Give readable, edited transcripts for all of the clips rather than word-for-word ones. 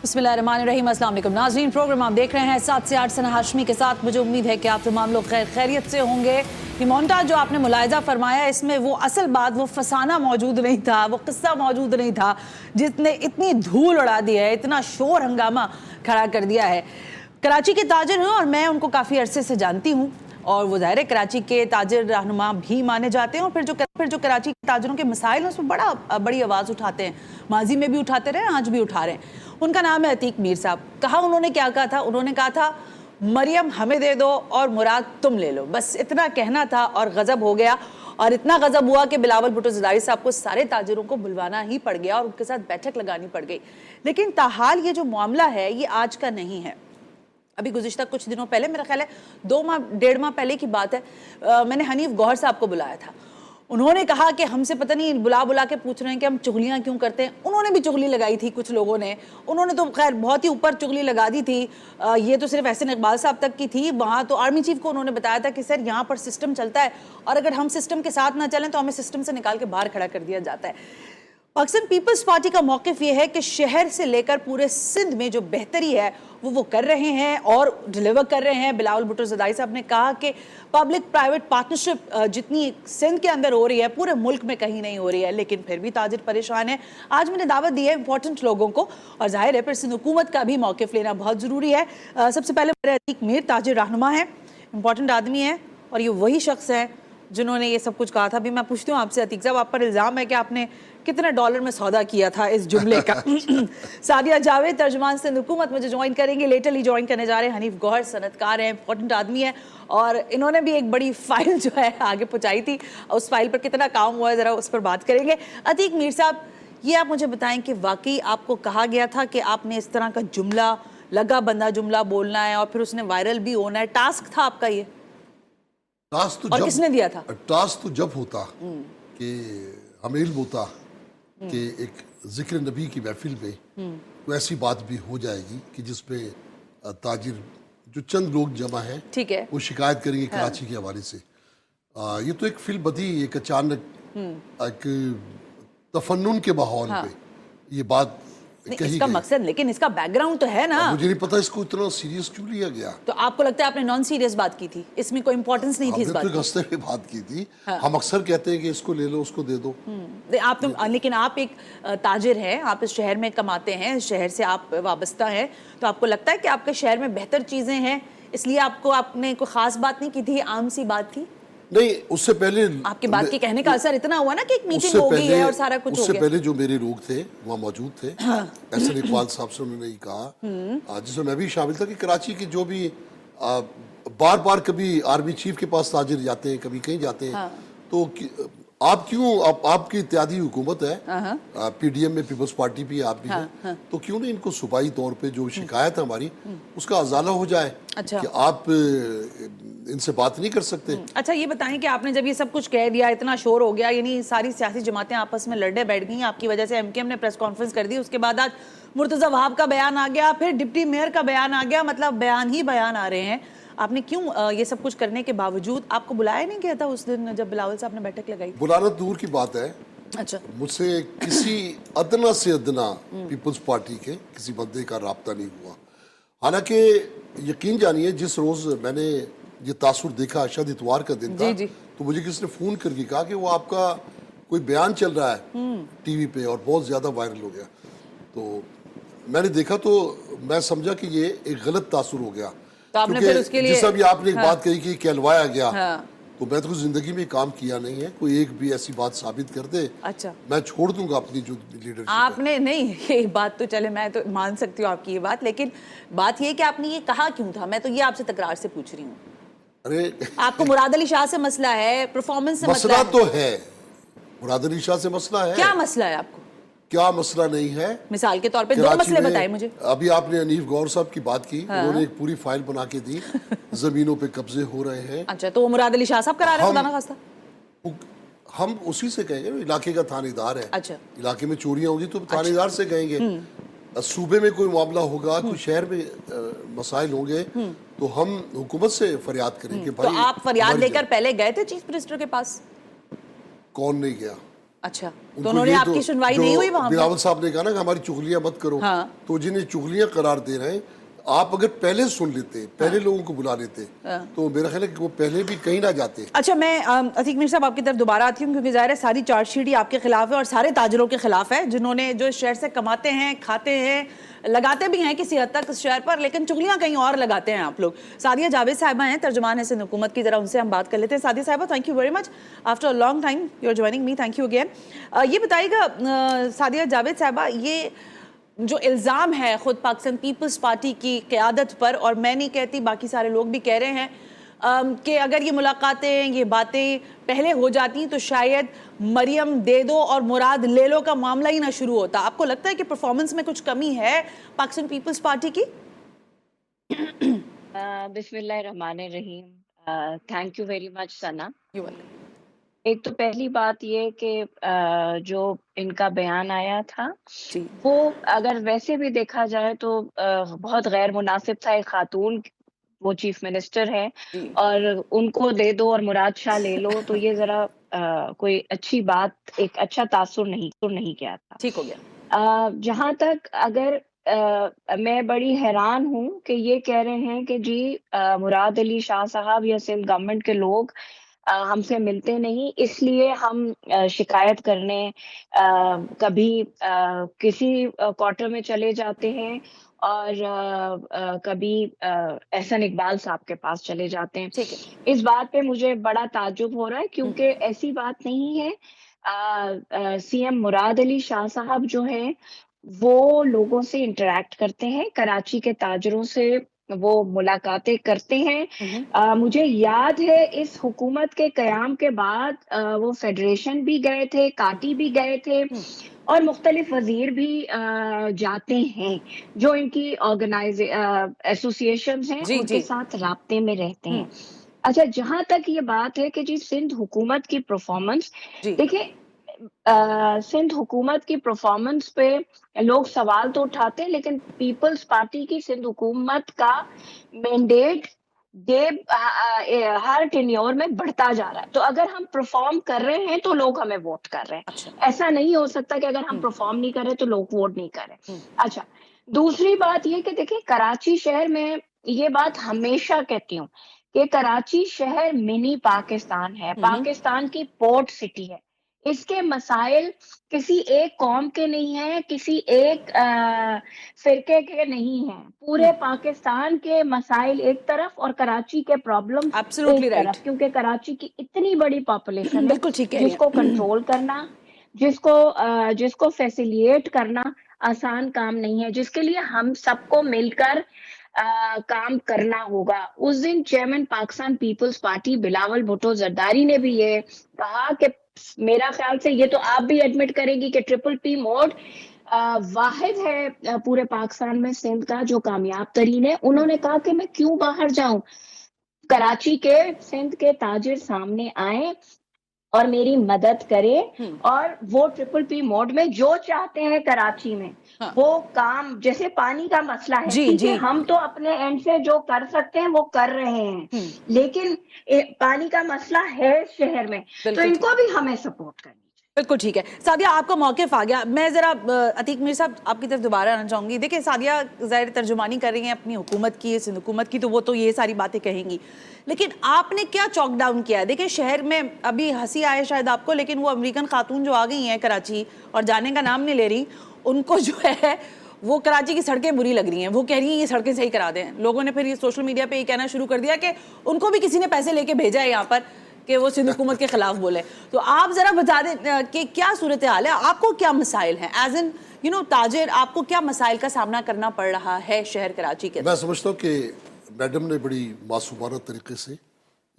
बिस्मिल्लाहिर्रहमानिर्रहीम। अस्सलाम वालेकुम नाज़रीन, प्रोग्राम आप देख रहे हैं 7 से 8 सना हाशमी के साथ। मुझे उम्मीद है कि आप तमाम लोग खैरियत से होंगे। ये मोन्टाज जो आपने मुलाहिजा फरमाया, इसमें वो असल बात, वो फसाना मौजूद नहीं था, वो किस्सा मौजूद नहीं था जिसने इतनी धूल उड़ा दी है, इतना शोर हंगामा खड़ा कर दिया है। कराची के ताजिर हैं और मैं उनको काफ़ी अरसे से जानती हूँ और वो ज़ाहिर है कराची के ताजिर रहनुमा भी माने जाते हैं और फिर जो कराची के ताजिरों के मसाइल हैं उसमें बड़ी आवाज़ उठाते हैं। माजी में भी उठाते रहे, आज भी उठा रहे हैं। उनका नाम है अतीक मीर साहब। कहा उन्होंने क्या कहा था? उन्होंने कहा था मरियम हमें दे दो और मुराद तुम ले लो। बस इतना कहना था और गजब हो गया। और इतना गजब हुआ कि बिलावल भुट्टो ज़रदारी साहब को सारे ताजिरों को बुलवाना ही पड़ गया और उनके साथ बैठक लगानी पड़ गई। लेकिन ताहाल ये जो मामला है ये आज का नहीं है। अभी गुज़िश्ता कुछ दिनों पहले, मेरा ख्याल है 2-1.5 माह पहले की बात है, मैंने हनीफ गौहर साहब को बुलाया था। उन्होंने कहा कि हमसे पता नहीं बुला के पूछ रहे हैं कि हम चुगलियाँ क्यों करते हैं। उन्होंने भी चुगली लगाई थी कुछ लोगों ने, उन्होंने तो खैर बहुत ही ऊपर चुगली लगा दी थी। ये तो सिर्फ एहसन इकबाल साहब तक की थी। वहाँ तो आर्मी चीफ को उन्होंने बताया था कि सर यहाँ पर सिस्टम चलता है और अगर हम सिस्टम के साथ ना चलें तो हमें सिस्टम से निकाल के बाहर खड़ा कर दिया जाता है। पाकिस्तान पीपल्स पार्टी का मौक़िफ़ ये है कि शहर से लेकर पूरे सिंध में जो बेहतरी है वो कर रहे हैं और डिलीवर कर रहे हैं। बिलावल भुट्टो ज़रदारी साहब ने कहा कि पब्लिक प्राइवेट पार्टनरशिप जितनी सिंध के अंदर हो रही है पूरे मुल्क में कहीं नहीं हो रही है, लेकिन फिर भी ताजिर परेशान है। आज मैंने दावत दी है इंपॉर्टेंट लोगों को और जाहिर है फिर सिंध हुकूमत का भी मौक़िफ़ लेना बहुत ज़रूरी है। सबसे पहले मेरे अतीक मीर ताजिर रहनुमा है, इंपॉर्टेंट आदमी है और ये वही शख्स है जिन्होंने ये सब कुछ कहा था। अभी मैं पूछती हूँ आपसे अतीक साहब, आप पर इल्ज़ाम है कि आपने कितने डॉलर में सौदा किया था इस जुमले का। सादिया जावेद तर्जुमान सिंध हुकूमत मुझे ज्वाइन करेंगे, लेटरली ज्वाइन करने जा रहे हैं। हनीफ गौहर सनतकार हैं, इंपॉर्टेंट आदमी है और इन्होंने भी एक बड़ी फाइल जो है आगे पहुँचाई थी। उस फाइल पर कितना काम हुआ है ज़रा उस पर बात करेंगे। अतीक मीर साहब, ये आप मुझे बताएं कि वाकई आपको कहा गया था कि आपने इस तरह का जुमला, लगा बंदा जुमला बोलना है और फिर उसने वायरल भी होना है, टास्क था आपका ये? टास्क तो और किसने दिया था? टास्क तो जब होता कि हमें इल्म होता कि एक जिक्र नबी की महफिल में तो ऐसी बात भी हो जाएगी कि जिसमें ताजिर जो चंद लोग जमा हैं, ठीक है, वो शिकायत करेंगे कराची के हवाले से। ये तो एक फिल्म बदी, एक अचानक एक तफन्नुन के माहौल पे ये बात कही इसका मकसद, लेकिन इसका बैकग्राउंड तो है ना। मुझे नहीं पता इसको इतना सीरियस क्यों लिया गया। तो आपको लगता है आपने नॉन सीरियस बात की थी, इसमें कोई इंपॉर्टेंस नहीं थी इस बात की? हंसते हुए बात की थी। हम अक्सर कहते हैं कि इसको ले लो उसको दे दो। आप तो, लेकिन आप एक ताजिर हैं, आप इस शहर में कमाते हैं, इस शहर से आप वाबस्ता हैं, तो आपको लगता है कि आपके शहर में बेहतर चीजें हैं इसलिए आपने कोई खास बात नहीं की थी, आम सी बात थी? नहीं, उससे पहले आपकी बात के कहने का असर इतना हुआ ना कि एक मीटिंग हो गई है और सारा कुछ हो गया। उससे पहले जो मेरे लोग थे वहाँ मौजूद थे, एहसन इकबाल साहब से उन्होंने ये कहा, जिसमें मैं भी शामिल था, कि कराची के जो भी बार बार कभी आर्मी चीफ के पास ताजिर जाते हैं, कभी कहीं जाते हैं, तो आप क्यों, आपकी इत्यादी हुकूमत है, पीडीएम में पीपल्स पार्टी भी आप भी हैं, तो क्यों नहीं इनको सूबाई तौर पे जो शिकायत है हमारी उसका अजाला हो जाए। अच्छा। कि आप इनसे बात नहीं कर सकते। अच्छा, ये बताएं कि आपने जब ये सब कुछ कह दिया, इतना शोर हो गया, यानी सारी सियासी जमातें आपस में लड़ने बैठ गई, आपकी वजह से एमकेएम ने प्रेस कॉन्फ्रेंस कर दी, उसके बाद आज मुर्तजा वहाब का बयान आ गया, फिर डिप्टी मेयर का बयान आ गया, मतलब बयान ही बयान आ रहे हैं। आपने क्यों ये सब कुछ करने के बावजूद, आपको बुलाया नहीं गया था उस दिन जब बिलावल साहब ने बैठक लगाई? बुलाना दूर की बात है। अच्छा, मुझसे किसी अदना से अदना पीपल्स पार्टी के किसी बंदे का राब्ता नहीं हुआ। हालांकि यकीन जानिए, जिस रोज मैंने ये तासुर देखा, शायद इतवार का दिन था, तो मुझे किसी ने फोन करके कहा कि वो आपका कोई बयान चल रहा है टीवी पे और बहुत ज्यादा वायरल हो गया। तो मैंने देखा तो मैं समझा कि ये एक गलत तासुर हो गया। तो आपने फिर उसके लिए, जिस अभी आपने एक बात कही कि कहलवाया गया, तो मैं तो जिंदगी में काम किया नहीं है, कोई एक भी ऐसी बात साबित कर दे, अच्छा, मैं छोड़ दूंगा अपनी जो लीडरशिप। आपने नहीं, ये बात तो चले, मैं तो मान सकती हूँ आपकी ये बात, लेकिन बात ये कि आपने ये कहा क्यों था? मैं तो ये आपसे तकरार से पूछ रही हूँ। अरे आपको मुराद अली शाह से मसला है, परफॉर्मेंस से मसला है? तो है, मुराद अली शाह से मसला है। क्या मसला है आपको? क्या मसला नहीं है? मिसाल के तौर पे 2 मसले बताएं मुझे। अभी आपने हनीफ गौर साहब की बात की, उन्होंने एक पूरी फाइल बना के दी, जमीनों पे कब्जे हो रहे हैं। अच्छा, तो वो मुराद अली शाह साहब करा रहे हैं खुदा खास्ता? हम उसी से कहेंगे, इलाके का थानेदार है। अच्छा, इलाके में चोरियां होगी तो थानेदार से कहेंगे। सूबे में कोई मामला होगा, कोई शहर में मसाइल होंगे तो हम हुकूमत से फरियाद करेंगे। तो आप फरियाद लेकर पहले गए थे चीफ मिनिस्टर के पास? कौन नहीं गया? अच्छा, तो उनको उन्होंने ये आपकी सुनवाई नहीं हुई वहां पर? बिलावल साहब ने कहा ना कि हमारी चुगलियां मत करो, हाँ। तो जिन्हें चुगलियां करार दे रहे हैं, आप अगर पहले सुन लेते, पहले लोगों को बुला लेते, तो मेरा ख्याल है कि वो पहले भी कहीं ना जाते। अच्छा, मैं अतीक मीर साहब आपकी तरफ दोबारा आती हूँ, क्योंकि ज़ाहिर है सारी चार्जशीट ही आपके खिलाफ है और सारे ताजरों के खिलाफ है, जिन्होंने जो इस शहर से कमाते हैं, खाते हैं, लगाते भी हैं किसी हद तक इस शहर पर, लेकिन चुगलियां कहीं और लगाते हैं आप लोग। सादिया जावेद साहिबा हैं, तर्जुमान है सिंध हुकूमत की, जरा उनसे हम बात कर लेते हैं। Sadia sahiba, thank you very much, after a long time you are joining me, thank you again. ये बताइएगा सादिया जावेद साहिबा, ये जो इल्ज़ाम है ख़ुद पाकिस्तान पीपल्स पार्टी की क़यादत पर, और मैं नहीं कहती, बाकी सारे लोग भी कह रहे हैं कि अगर ये मुलाकातें, ये बातें पहले हो जाती तो शायद मरियम दे दो और मुराद ले लो का मामला ही ना शुरू होता। आपको लगता है कि परफॉर्मेंस में कुछ कमी है पाकिस्तान पीपल्स पार्टी की? बिस्मिल्लाहिर्रहमानिर्रहीम। Thank you very much Sana. You welcome. एक तो पहली बात ये कि जो इनका बयान आया था जी, वो अगर वैसे भी देखा जाए तो बहुत गैर मुनासिब था। एक खातून, वो चीफ मिनिस्टर है, जी, और उनको दे दो और मुराद शाह ले लो, तो ये जरा कोई अच्छी बात, एक अच्छा तासुर नहीं किया था। ठीक हो गया। जहाँ तक अगर मैं बड़ी हैरान हूँ कि ये कह रहे हैं कि जी मुराद अली शाह साहब या सिंध गवर्नमेंट के लोग हमसे मिलते नहीं, इसलिए हम शिकायत करने कभी किसी क्वार्टर में चले जाते हैं और कभी एहसन इकबाल साहब के पास चले जाते हैं। ठीक है। इस बात पे मुझे बड़ा ताज्जुब हो रहा है, क्योंकि ऐसी बात नहीं है। सीएम मुराद अली शाह साहब जो हैं वो लोगों से इंटरेक्ट करते हैं, कराची के ताजरों से वो मुलाकातें करते हैं। मुझे याद है इस हुकूमत के कयाम के बाद वो फेडरेशन भी गए थे, काटी भी गए थे, और मुख्तलिफ वजीर भी जाते हैं जो इनकी एसोसिएशंस हैं जी, उनके जी। साथ राब्ते में रहते हैं। अच्छा, जहां तक ये बात है कि जी सिंध हुकूमत की परफॉर्मेंस, जी, देखिए सिंध हुकूमत की परफॉर्मेंस पे लोग सवाल तो उठाते हैं, लेकिन पीपल्स पार्टी की सिंध हुकूमत का मैंडेट हर टेन्योर में बढ़ता जा रहा है। तो अगर हम परफॉर्म कर रहे हैं तो लोग हमें वोट कर रहे हैं। अच्छा। ऐसा नहीं हो सकता कि अगर हम परफॉर्म नहीं कर रहे तो लोग वोट नहीं कर रहे। अच्छा, दूसरी बात ये कि देखिए कराची शहर में, ये बात हमेशा कहती हूँ कि कराची शहर मिनी पाकिस्तान है, पाकिस्तान की पोर्ट सिटी है। इसके मसाइल किसी एक कौम के नहीं है, किसी एक फिरके के नहीं हैं। पूरे पाकिस्तान के मसाइल एक तरफ और कराची के प्रॉब्लम्स एब्सोल्युटली एक राइट। तरफ, क्योंकि कराची की इतनी बड़ी पॉपुलेशन है बिल्कुल ठीक कह रही जिसको हैं। कंट्रोल करना, जिसको फैसिलिटेट करना आसान काम नहीं है, जिसके लिए हम सबको मिलकर काम करना होगा। उस दिन चेयरमैन पाकिस्तान पीपल्स पार्टी बिलावल भुट्टो जरदारी ने भी ये कहा कि मेरा ख्याल से ये तो आप भी एडमिट करेंगी कि ट्रिपल पी मोड वाहिद है पूरे पाकिस्तान में सिंध का जो कामयाब तरीन है। उन्होंने कहा कि मैं क्यों बाहर जाऊं, कराची के सिंध के ताजिर सामने आए और मेरी मदद करे, और वो ट्रिपल पी मोड में जो चाहते हैं कराची में वो काम, जैसे पानी का मसला है, जी, ठीक जी। है, हम तो अपने एंड से जो कर सकते हैं वो कर रहे हैं, लेकिन पानी का मसला है शहर में, तो बिल्कुल इनको भी हमें सपोर्ट करनी चाहिए। बिल्कुल ठीक है। सादिया, आपका मौक़िफ़ आ गया। मैं ज़रा अतीक मीर साहब आपकी तरफ दोबारा आना चाहूँगी। देखिए, सादिया ज़ाहिर तर्जुमानी कर रही हैं अपनी हुकूमत की, सिंध हुकूमत की, तो वो तो ये सारी बातें कहेंगी, लेकिन आपने क्या चॉक डाउन किया है? देखिए, शहर में अभी हंसी आए शायद आपको, लेकिन वो अमेरिकन खातून जो आ गई हैं कराची और जाने का नाम नहीं ले रही, उनको जो है वो कराची की सड़कें बुरी लग रही हैं। वो कह रही हैं ये सड़कें सही करा दें। लोगों ने फिर ये सोशल मीडिया पे ये कहना शुरू कर दिया कि उनको भी किसी ने पैसे लेके भेजा है यहाँ पर कि वो सिंध हुकूमत के खिलाफ बोले। तो आप जरा बता दें कि क्या सूरत हाल है, आपको क्या मसाइल हैं, एज इन ताजिर, आपको क्या मसाइल का सामना करना पड़ रहा है शहर कराची के? मैं समझता हूँ कि मैडम ने बड़ी मासूमाना तरीके से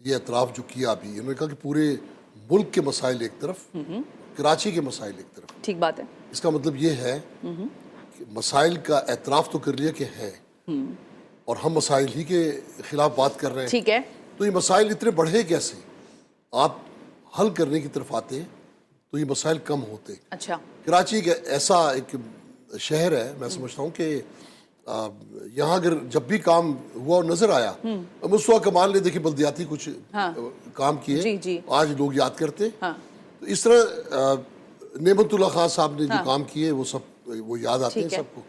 ये एतराफ़ जो किया अभी, इन्होंने कहा कि पूरे मुल्क के मसाइल एक तरफ, कराची के मसाइल एक तरफ। ठीक बात है। इसका मतलब ये है कि मसाइल का एतराफ़ तो कर लिया कि है, और हम मसाइल ही के खिलाफ बात कर रहे हैं। ठीक है। तो ये मसाइल इतने बढ़े कैसे? आप हल करने की तरफ आते तो ये मसाइल कम होते। अच्छा। कराची एक ऐसा एक शहर है, मैं समझता हूँ कि यहाँ अगर जब भी काम हुआ और नजर आया, अब उस वक्त मान ले, देखिए बल्दियाती कुछ काम किए, जी, जी। आज लोग याद करते। हाँ। तो इस तरह नेमतुल्लाह खान साहब ने जो हाँ। काम किए वो सब वो याद आते हैं ठीक है। सबको।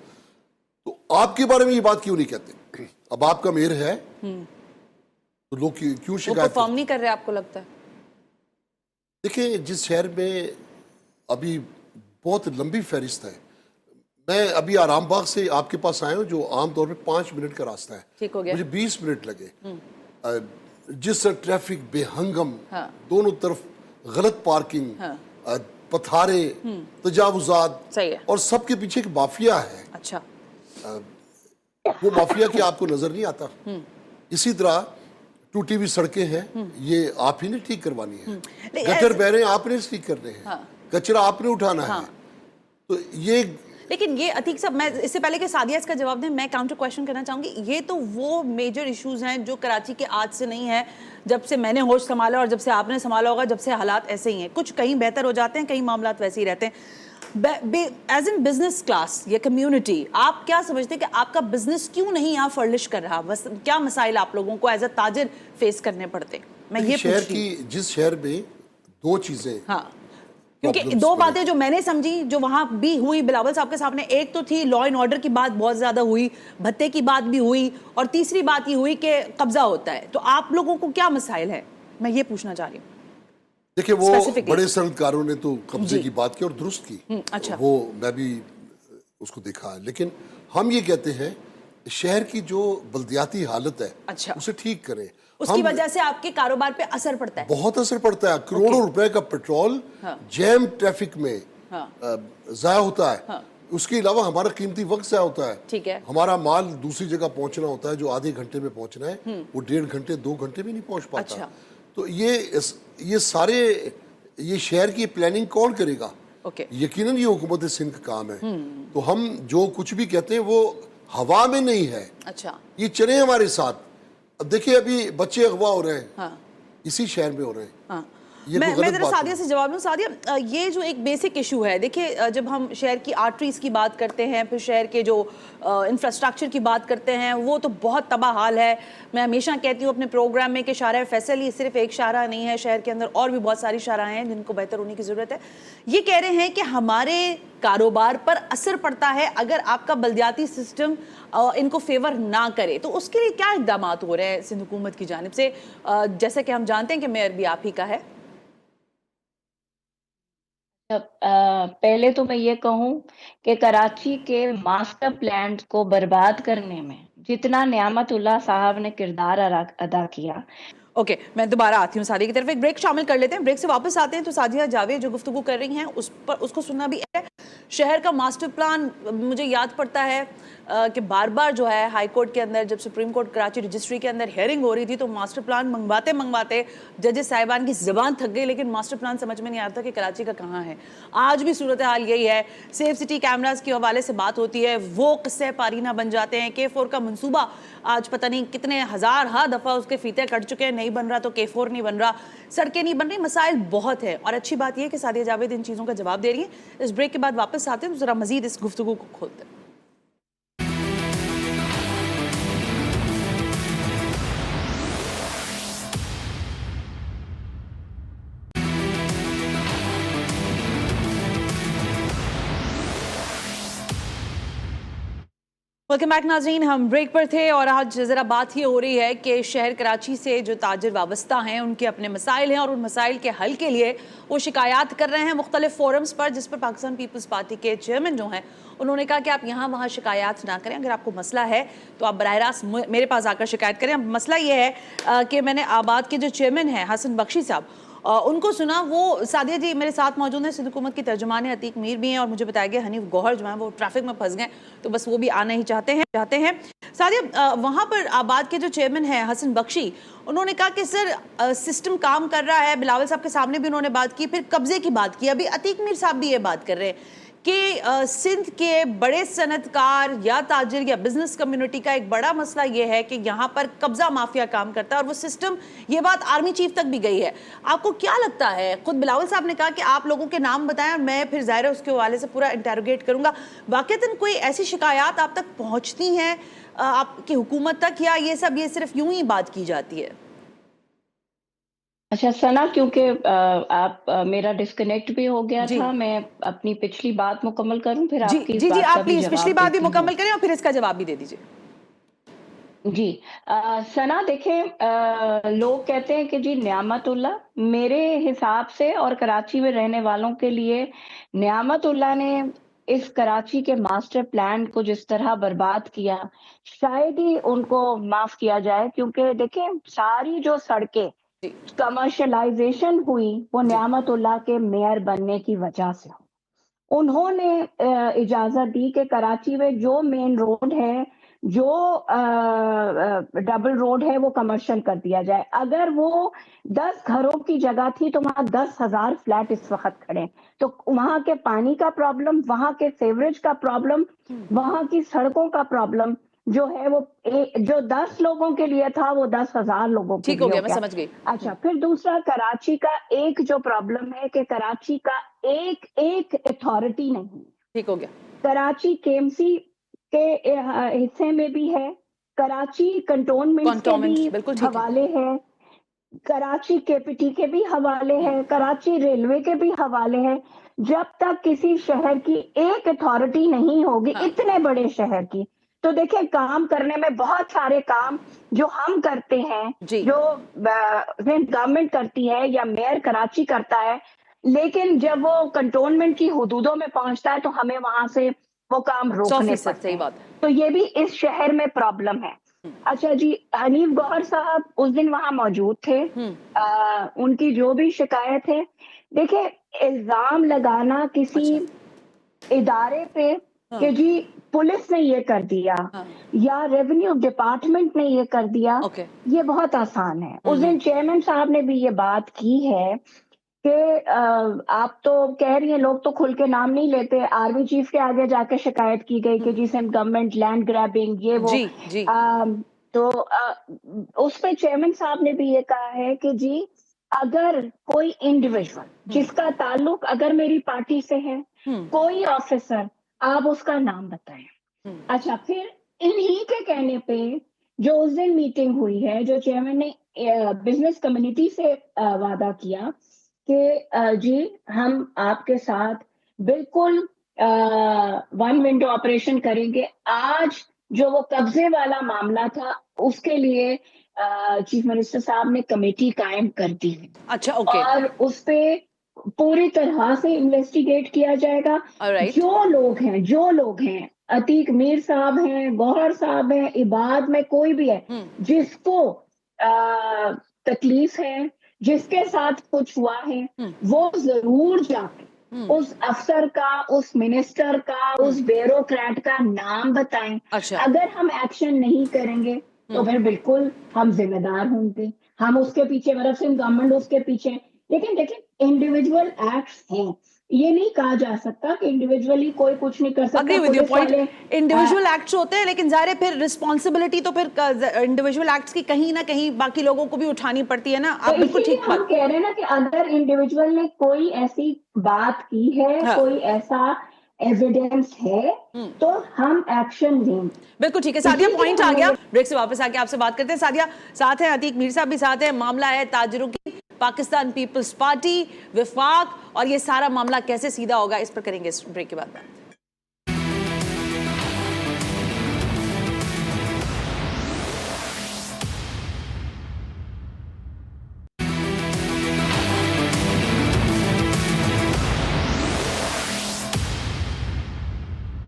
तो आपके बारे में ये बात क्यों नहीं कहते? अब आपका मेयर है तो लोग क्यों वो शिकायत परफॉर्म नहीं कर रहे आपको लगता है? देखिए, जिस शहर में अभी बहुत लंबी फहरिस्त है, मैं अभी आराम बाग से आपके पास आया हूँ जो आमतौर पे 5 मिनट का रास्ता है, ठीक हो गया। मुझे 20 मिनट लगे। जिस तरह ट्रैफिक बेहंगम, हाँ। दोनों तरफ गलत पार्किंग, हाँ। पथारे, तजावुजात, सही है। और सबके पीछे एक माफिया है। अच्छा। वो माफिया की आपको नजर नहीं आता। इसी तरह टूटी हुई सड़कें हैं, ये आप ही ने ठीक करवानी है। लेकिन गटर बह रहे हैं, आपने ठीक करने हैं। हाँ। कचरा आपने उठाना है। तो ये लेकिन ये अतीक साहब, मैं इससे पहले कि सादिया इसका जवाब दें, मैं काउंटर क्वेश्चन करना चाहूंगी। ये तो वो मेजर इश्यूज हैं जो कराची के आज से नहीं है, जब से मैंने होश संभाला और जब से आपने संभाला होगा, जब से हालात ऐसे ही हैं। कुछ कहीं बेहतर हो जाते हैं, कहीं मामलात वैसे ही रहते हैं। एज इन बिजनेस क्लास या कम्युनिटी, आप क्या समझते हैं कि आपका बिजनेस क्यों नहीं यहाँ फर्लिश कर रहा? बस क्या मसाइल आप लोगों को एज अ ताजिर फेस करने पड़ते? मैं ये शहर पूछ रही हूँ। की, जिस शहर में दो चीजें, हाँ, क्योंकि problems दो बने। बातें जो मैंने समझी, जो वहां भी हुई बिलावल साहब के सामने, एक तो थी लॉ एंड ऑर्डर की बात बहुत ज्यादा हुई, भत्ते की बात भी हुई, और तीसरी बात ये हुई कि कब्जा होता है। तो आप लोगों को क्या मसाइल है, मैं ये पूछना चाह रही हूँ। देखिए वो Specifically. बड़े सनदकारों ने तो कब्जे जी। की बात की और दुरुस्त की। अच्छा। वो मैं भी उसको देखा है, लेकिन हम ये कहते हैं शहर की जो बल्दियाती हालत है, अच्छा। उसे ठीक करें। उसकी हम वजह से आपके कारोबार पे असर पड़ता है? बहुत असर पड़ता है। करोड़ों रुपए का पेट्रोल हाँ। जैम ट्रैफिक में हाँ। जाया होता है। हाँ। उसके अलावा हमारा कीमती वक्त जाया होता है। ठीक है। हमारा माल दूसरी जगह पहुंचना होता है, जो आधे घंटे में पहुंचना है वो 1.5 घंटे 2 घंटे में नहीं पहुंच पाता। अच्छा। तो ये सारे, ये शहर की प्लानिंग कौन करेगा? ओके। यकीनन ये हुकूमत सिंध का काम है। तो हम जो कुछ भी कहते हैं वो हवा में नहीं है, अच्छा। ये चले हमारे साथ। अब देखिए, अभी बच्चे अगवा हो रहे हैं, हाँ। इसी शहर में हो रहे हैं। हाँ। ये मैं कोई गलत जरा बात सादिया नहीं। से जवाब लूं। सादिया, ये जो एक बेसिक इशू है, देखिए जब हम शहर की आर्टरीज की बात करते हैं, फिर शहर के जो इंफ्रास्ट्रक्चर की बात करते हैं, वो तो बहुत तबाह हाल है। मैं हमेशा कहती हूँ अपने प्रोग्राम में कि शाहराह फैसल ही सिर्फ एक शाहराह नहीं है, शहर के अंदर और भी बहुत सारी शाहराह हैं जिनको बेहतर होने की ज़रूरत है। ये कह रहे हैं कि हमारे कारोबार पर असर पड़ता है अगर आपका बल्दियाती सिस्टम इनको फेवर ना करे। तो उसके लिए क्या इक़दाम हो रहे हैं सिंध हुकूमत की जानिब से? जैसे कि हम जानते हैं कि मेयर भी आप ही का है। पहले तो मैं ये कहूँ कि कराची के मास्टर प्लान को बर्बाद करने में जितना नियामतुल्लाह साहब ने किरदार अदा किया। ओके, मैं दोबारा आती हूँ सादिया की तरफ। एक ब्रेक शामिल कर लेते हैं, ब्रेक से वापस आते हैं तो सादिया जावेद जो गुफ्तगू कर रही हैं उस पर, उसको सुनना भी है। शहर का मास्टर प्लान मुझे याद पड़ता है कि बार बार जो है हाई कोर्ट के अंदर, जब सुप्रीम कोर्ट कराची रजिस्ट्री के अंदर हेयरिंग हो रही थी, तो मास्टर प्लान मंगवाते जजेस साहिबान की ज़बान थक गई, लेकिन मास्टर प्लान समझ में नहीं आता कि कराची का कहाँ है। आज भी सूरत हाल यही है। सेफ सिटी कैमरास के हवाले से बात होती है, वो किस्से पारीना बन जाते हैं। K4 का मंसूबा आज पता नहीं कितने हज़ार दफ़ा उसके फीते कट चुके हैं, नहीं बन रहा तो K4 नहीं बन रहा, सड़कें नहीं बन रही, मसाइल बहुत है। और अच्छी बात यह कि सादिया जावेद इन चीज़ों का जवाब दे रही है। इस ब्रेक के बाद वापस आते हैं तो ज़रा मज़ीद इस गुफ्तगू को खोलते हैं। वेलकम बैक नाज़रीन, हम ब्रेक पर थे और आज ज़रा बात ये हो रही है कि शहर कराची से जो ताजिर वाबस्ता हैं उनके अपने मसाइल हैं और उन मसाइल के हल के लिए वो शिकायत कर रहे हैं मुख्तलिफ फोरम्स पर, जिस पर पाकिस्तान पीपल्स पार्टी के चेयरमैन जो हैं उन्होंने कहा कि आप यहाँ वहाँ शिकायत ना करें, अगर आपको मसला है तो आप बराह रास्त मेरे पास आकर शिकायत करें। अब मसला ये है कि मैंने आबाद के जो चेयरमैन हैं हसन बख्शी साहब, उनको सुना। वो सादिया जी मेरे साथ मौजूद हैं, सिंध हुकूमत की तर्जुमान अतीक मीर भी हैं, और मुझे बताया गया हनीफ गौहर जो हैं वो ट्रैफिक में फंस गए, तो बस वो भी आना ही चाहते हैं। सादिया, वहाँ पर आबाद के जो चेयरमैन हैं हसन बख्शी, उन्होंने कहा कि सर सिस्टम काम कर रहा है। बिलावल साहब के सामने भी उन्होंने बात की, फिर कब्जे की बात की, अभी अतीक मीर साहब भी ये बात कर रहे हैं कि सिंध के बड़े सनतकार या ताजिर या बिजनेस कम्युनिटी का एक बड़ा मसला ये है कि यहाँ पर कब्जा माफिया काम करता है और वो सिस्टम, ये बात आर्मी चीफ तक भी गई है। आपको क्या लगता है? खुद बिलावल साहब ने कहा कि आप लोगों के नाम बताएं और मैं फिर ज़ाहिर है उसके हवाले से पूरा इंटेरोगेट करूंगा। वाकईतन कोई ऐसी शिकायत आप तक पहुँचती हैं आपकी हुकूमत तक, या ये सब ये सिर्फ यूं ही बात की जाती है? अच्छा सना, क्योंकि आप मेरा डिस्कनेक्ट भी हो गया जी था, मैं अपनी पिछली बात मुकम्मल करूं, फिर जी आपकी इस जी जी, बात का आप भी प्लीज पिछली जवाब बात भी देती हूँ। मुकम्मल करें और फिर इसका जवाब भी दे दीजिए। जी। सना देखें, लोग कहते हैं कि जी नियामतुल्लाह, मेरे हिसाब से और कराची में रहने वालों के लिए नियामतुल्लाह ने इस कराची के मास्टर प्लान को जिस तरह बर्बाद किया, शायद ही उनको माफ किया जाए, क्योंकि देखें सारी जो सड़कें जी कमर्शलाइजेशन हुई वो जी नियामतुल्लाह के मेयर बनने की वजह से। उन्होंने इजाज़त दी कि कराची में जो मेन रोड है, जो डबल रोड है, वो कमर्शियल कर दिया जाए। अगर वो 10 घरों की जगह थी, तो वहाँ 10,000 फ्लैट इस वक़्त खड़े हैं। तो वहाँ के पानी का प्रॉब्लम, वहाँ के सीवरेज का प्रॉब्लम, वहाँ की सड़कों का प्रॉब्लम जो है वो जो 10 लोगों के लिए था, वो 10,000 लोगों के ठीक हो लिए हो गया, मैं गया। समझ गई। अच्छा, फिर दूसरा कराची का एक जो प्रॉब्लम है कि कराची का एक एक अथॉरिटी नहीं है। ठीक हो गया। कराची केएमसी के हिस्से में भी है, कराची कंटोनमेंट्स के भी कॉन्टोमेंट बिल्कुल ठीक है। हवाले है, कराची केपीटी के भी हवाले हैं, कराची रेलवे के भी हवाले हैं। जब तक किसी शहर की एक अथॉरिटी नहीं होगी, हाँ इतने बड़े शहर की, तो देखिए काम करने में बहुत सारे काम जो हम करते हैं, जी जो गवर्नमेंट करती है या मेयर कराची करता है, लेकिन जब वो कंटोनमेंट की हुदूदों में पहुंचता है तो हमें वहां से वो काम रोकने 100% पड़ते सही हैं। बात है। तो ये भी इस शहर में प्रॉब्लम है। अच्छा जी, हनीफ गौहर साहब उस दिन वहां मौजूद थे। उनकी जो भी शिकायत है, देखिए इल्जाम लगाना किसी अच्छा इदारे पे हाँ कि जी पुलिस ने ये कर दिया हाँ या रेवेन्यू डिपार्टमेंट ने ये कर दिया, ओके ये बहुत आसान है। उस दिन चेयरमैन साहब ने भी ये बात की है कि आप तो कह रही हैं, लोग तो खुल के नाम नहीं लेते। आर्मी चीफ के आगे जाके शिकायत की गई कि जी सेम गवर्नमेंट लैंड ग्रैबिंग ये वो। जी जी तो उस पे चेयरमैन साहब ने भी ये कहा है कि जी अगर कोई इंडिविजुअल जिसका ताल्लुक अगर मेरी पार्टी से है, कोई ऑफिसर, आप उसका नाम बताएं। अच्छा, फिर इन्हीं के कहने पे जो उस दिन मीटिंग हुई है, जो चेयरमैन ने बिजनेस कम्युनिटी से वादा किया कि जी हम आपके साथ बिल्कुल वन विंडो ऑपरेशन करेंगे। आज जो वो कब्जे वाला मामला था, उसके लिए चीफ मिनिस्टर साहब ने कमेटी कायम कर दी है अच्छा ओके और उस पे पूरी तरह से इन्वेस्टिगेट किया जाएगा। ऑलराइट जो लोग हैं, अतीक मीर साहब हैं, गौहर साहब हैं, इबाद में कोई भी है जिसको तकलीफ है, जिसके साथ कुछ हुआ है, वो जरूर जाके उस अफसर का, उस मिनिस्टर का, उस ब्यूरोक्रेट का नाम बताएं। अच्छा अगर हम एक्शन नहीं करेंगे तो फिर बिल्कुल हम जिम्मेदार होंगे। हम उसके पीछे, मतलब सिर्फ गवर्नमेंट उसके पीछे। लेकिन देखिए इंडिविजुअल एक्ट्स हैं, ये नहीं कहा जा सकता कि इंडिविजुअली कोई कुछ नहीं कर सकता। Agree with your police point. वाले इंडिविजुअल एक्ट्स होते हैं, लेकिन जाहिर है फिर रिस्पॉन्सिबिलिटी तो फिर इंडिविजुअल एक्ट्स की कहीं ना कहीं बाकी लोगों को भी उठानी पड़ती है ना। तो आप बिल्कुल इसीलिए ठीक हम बात। कह रहे हैं ना कि अगर इंडिविजुअल ने कोई ऐसी बात की है, हाँ कोई ऐसा एविडेंस है, तो हम एक्शन लें। बिल्कुल ठीक है सादिया, इसीलिए पॉइंट आ हमने गया। ये ब्रेक से वापस आके आपसे बात करते हैं। सादिया साथ है, अतीक मीर साहब भी साथ है। मामला है ताजिरों की, पाकिस्तान पीपल्स पार्टी, विफाक, और ये सारा मामला कैसे सीधा होगा, इस पर करेंगे इस ब्रेक के बाद बात।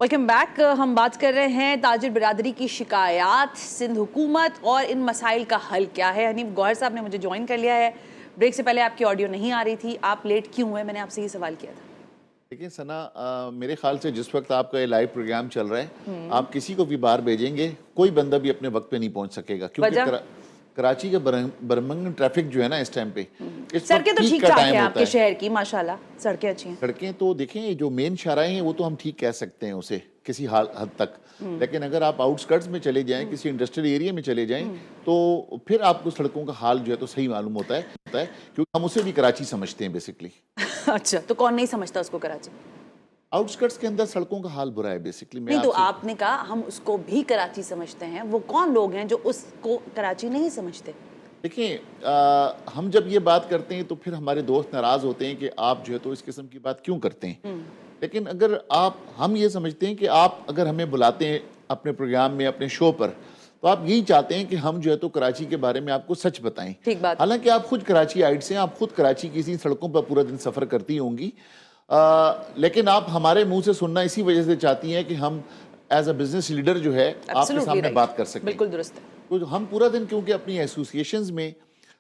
Welcome back. हम बात कर रहे हैं ताजिर बिरादरी की शिकायत, सिंध हुकूमत और इन मसाइल का हल क्या है। हनीफ गौहर साहब ने मुझे ज्वाइन कर लिया है। ब्रेक से पहले आपकी ऑडियो नहीं आ रही थी, आप लेट क्यों हुए, मैंने आपसे ये सवाल किया था। देखिए सना, मेरे ख्याल से जिस वक्त आपका ये लाइव प्रोग्राम चल रहा है, आप किसी को भी बाहर भेजेंगे, कोई बंदा भी अपने वक्त पे नहीं पहुंच सकेगा, क्योंकि कराची का बरमंगन ट्रैफिक जो है ना इस टाइम पे, इस सड़कें तो पीक ठीक का ठाक टाइम है होता आपके है। शहर की, माशाल्लाह सड़कें अच्छी हैं। सड़कें तो देखें, ये जो मेन शाहराएं हैं वो तो हम ठीक कह सकते हैं उसे किसी हद तक, लेकिन अगर आप आउटस्कर्ट्स में चले जाएं, किसी इंडस्ट्रियल एरिया में चले जाएं, तो फिर आपको सड़कों का हाल जो है तो सही मालूम होता है क्योंकि हम उसे भी कराची समझते हैं बेसिकली। अच्छा, तो कौन नहीं समझता उसको कराची? आउटस्कर्ट्स के अंदर सड़कों का हाल बुरा है बेसिकली। नहीं, तो आपने कहा हम उसको भी कराची समझते हैं, वो कौन लोग हैं जो उसको कराची नहीं समझते? دیکھیں ہم جب یہ بات کرتے ہیں تو پھر ہمارے دوست ناراض ہوتے ہیں کہ آپ جو ہے تو اس قسم کی بات کیوں کرتے ہیں. لیکن اگر ہم یہ سمجھتے ہیں کہ آپ اگر ہمیں بلاتے ہیں اپنے پروگرام میں, اپنے شو پر, تو آپ یہی چاہتے ہیں کہ ہم جو ہے تو کراچی کے بارے میں آپ کو سچ بتائیں. ٹھیک بات. حالانکہ آپ خود کراچی آئٹ سے ہیں, آپ خود کراچی کی اسی سڑکوں پر پورا دن سفر کرتی ہوں گی, لیکن آپ ہمارے منہ سے سننا اسی وجہ سے چاہتی ہیں کہ ہم ایز اے بزنس لیڈر جو ہے آپ کے سامنے بات کر سکیں. بالکل درست ہے. تو ہم پورا دن کیونکہ اپنی ایسوسیشنز میں,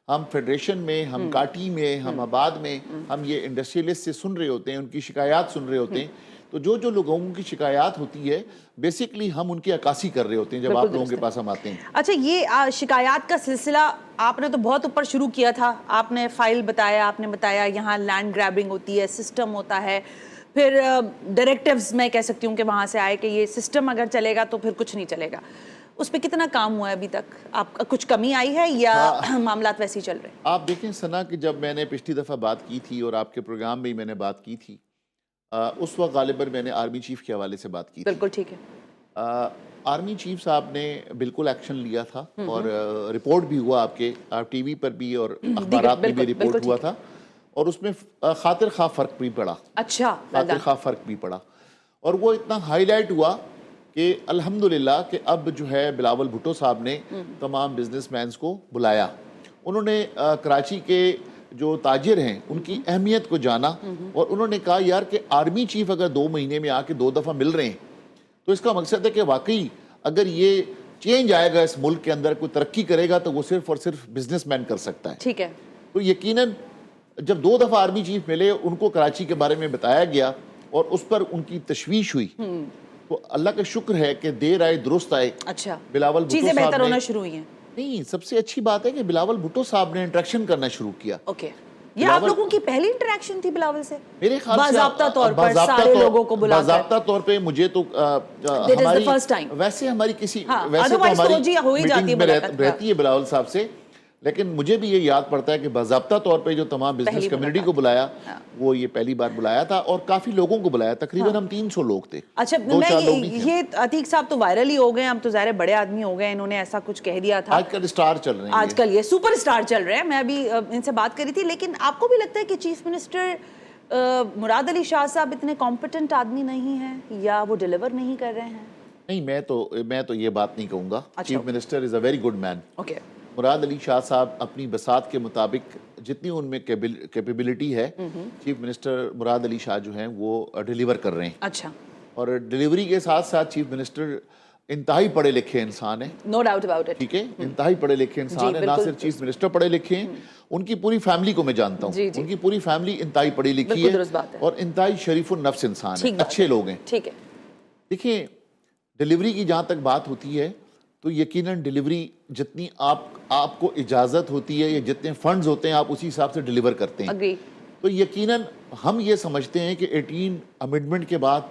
ہم فیڈریشن میں, ہم کاٹی میں, ہم آباد میں, ہم یہ انڈسٹریلسٹ سے سن رہے ہوتے ہیں, ان کی شکایات سن رہے ہوتے ہیں, تو جو لوگوں کی شکایات ہوتی ہے بیسیکلی ہم ان کی عکاسی کر رہے ہوتے ہیں جب آپ لوگوں کے پاس ہم آتے ہیں. اچھا, یہ شکایات کا سلسلہ آپ نے تو بہت اوپر شروع کیا تھا, آپ نے فائل بتایا, آپ نے بتایا یہاں لینڈ گریبنگ ہوتی ہے, سسٹم ہوتا ہے, پھر ڈائریکٹیوز میں کہہ سکتی ہوں کہ وہاں سے آئے کہ یہ سسٹم اگر چلے گا تو پھر کچھ نہیں چلے گا. اس پہ کتنا کام ہوا ہے ابھی تک؟ آپ کچھ کمی آئی ہے یا معاملات ویسے ہی چل رہے ہیں؟ آپ دیکھیں ثنا کہ جب میں نے پچھلی دفعہ بات کی تھی اور آپ کے پروگرام میں ہی میں نے بات کی تھی, اس وقت غالباً میں نے آرمی چیف کے حوالے سے بات کی تھی. بالکل ٹھیک ہے. آرمی چیف صاحب نے بالکل ایکشن لیا تھا اور رپورٹ بھی ہوا, آپ کے ٹی وی پر بھی اور اخبارات میں بھی رپورٹ ہوا تھا, اور اس میں خاطر خواہ فرق بھی پڑا. اچھا, خاطر خواہ فرق بھی پڑا, اور وہ اتنا ہائی لائٹ ہوا کہ الحمدللہ کہ اب جو ہے بلاول بھٹو صاحب نے تمام بزنس مینز کو بلایا. انہوں نے کراچی کے جو تاجر ہیں ان کی اہمیت کو جانا, اور انہوں نے کہا یار کہ آرمی چیف اگر 2 مہینے میں آ کے 2 دفعہ مل رہے ہیں تو اس کا مقصد ہے کہ واقعی اگر یہ چینج آئے گا اس ملک کے اندر, کوئی ترقی کرے گا تو وہ صرف اور صرف بزنس مین کر سکتا ہے. ٹھیک ہے. تو یقیناً جب 2 دفعہ آرمی چیف ملے, ان کو کراچی کے بارے میں بتایا گیا اور اس پر ان کی تشویش ہوئی, تو اللہ کا شکر ہے کہ دیر آئے درست آئے. اچھا, بلاول بھٹو چیزیں صاحب بہتر ہونا شروع ہوئی ہیں. نہیں, سب سے اچھی بات ہے کہ بلاول بھٹو صاحب نے انٹریکشن کرنا شروع کیا. اوکے, یہ آپ لوگوں کی پہلی انٹریکشن تھی بلاول سے میرے خیال سے باضابطہ طور پر سارے لوگوں کو بلا کر؟ باضابطہ طور پہ مجھے تو ویسے ہماری کسی ویسے تو ہماری میٹنگز میں رہتی ہے بلاول صاحب سے, لیکن مجھے بھی یہ یاد پڑتا ہے کہ باضابطہ طور پہ جو تمام بزنس کمیونٹی کو بلایا وہ یہ پہلی بار بلایا تھا, اور کافی لوگوں کو بلایا, تقریباً ہم 300 لوگ تھے. اچھا, یہ عتیق صاحب تو وائرل ہی ہو گئے, ہم تو ظاہر بڑے آدمی ہو گئے, انہوں نے ایسا کچھ کہہ دیا تھا. آج کل سٹار چل رہے ہیں, آج کل یہ سپر سٹار چل رہے ہیں. میں ابھی ان سے بات کری تھی, لیکن آپ کو بھی لگتا ہے کہ چیف منسٹر مراد علی شاہ صاحب اتنے کمپیٹنٹ آدمی نہیں ہیں, یا وہ ڈیلیور نہیں کر رہے ہیں؟ نہیں, میں تو یہ بات نہیں کہوں گا. Chief minister is a very good man. Okay. Murad Ali Shah صاحب اپنی بساط کے مطابق جتنی ان میں کیپیبلٹی ہے, چیف منسٹر مراد علی شاہ جو ہیں وہ ڈیلیور کر رہے ہیں. اچھا. اور ڈیلیوری کے ساتھ ساتھ چیف منسٹر انتہائی پڑھے لکھے انسان ہیں. No doubt about it. ٹھیک ہے, انتہائی پڑھے لکھے انسان ہیں. نہ صرف چیف منسٹر پڑھے لکھے ہیں, ان کی پوری فیملی کو میں جانتا ہوں, ان کی پوری فیملی انتہائی پڑھی لکھی ہے اور انتہائی شریف النفس انسان ہیں, اچھے لوگ ہیں. ٹھیک ہے. دیکھیں, ڈیلیوری کی جہاں تک بات ہوتی ہے تو یقیناً ڈیلیوری جتنی آپ کو اجازت ہوتی ہے یا جتنے فنڈز ہوتے ہیں آپ اسی حساب سے ڈیلیور کرتے ہیں. تو یقیناً ہم یہ سمجھتے ہیں کہ 18 امینڈمنٹ کے بعد